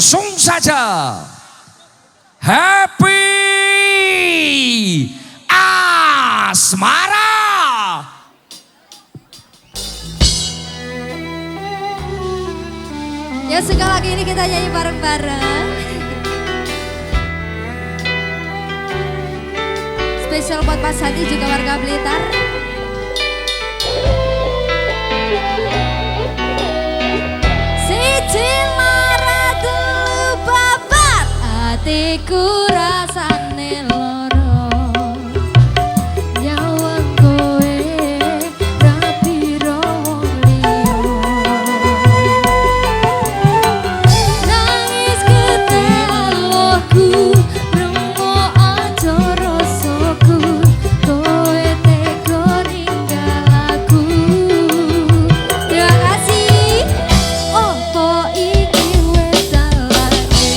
langsung saja Happy Asmara. Ya sekali lagi ini kita nyanyi bareng-bareng. Spesial buat Mas Hadi juga warga Blitar. Siji lara dulu babat hatiku rasane loro. Nyawang kowe rapi wong liya. Nangis gede aloku rungo aja rasaku. Kowe tega ninggal aku. Terima kasih. Opo iki wis salahke.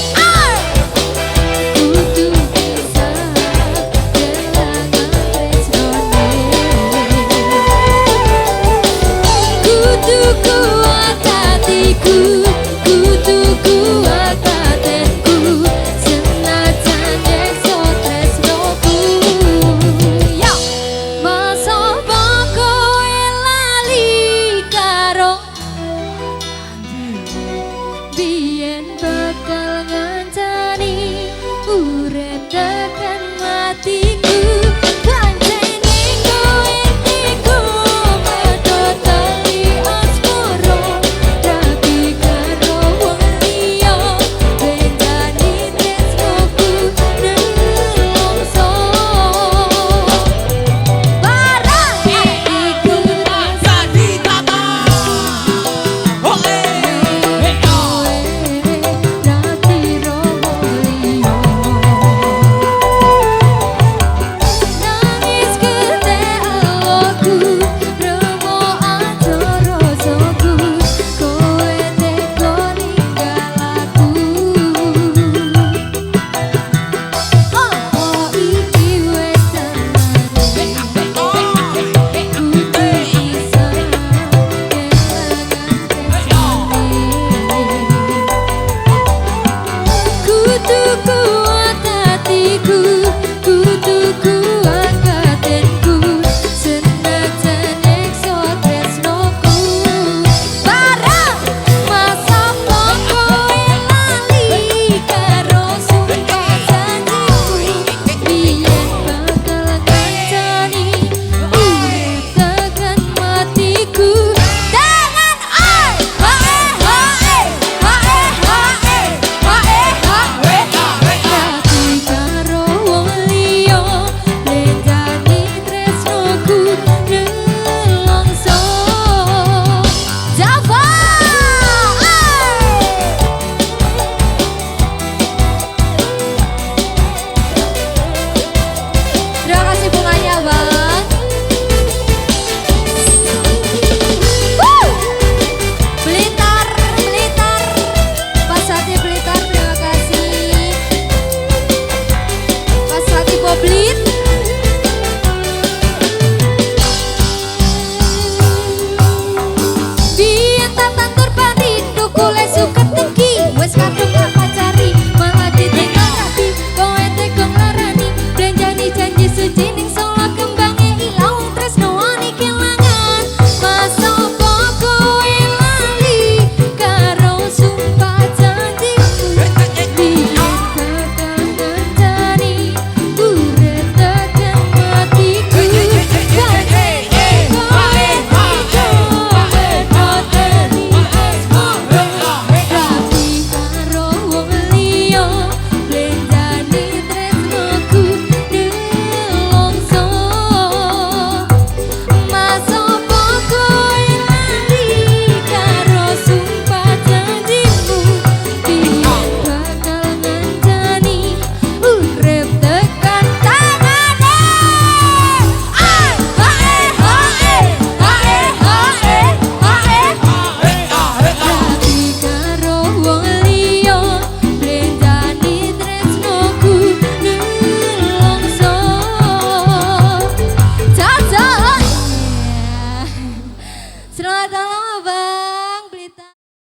Kudu bisa kelangan tresnone. Kudu kuat hatiku, kudu kuat hatiku. Senajan nyekso tresnoku. Yo, masa kowe lali karo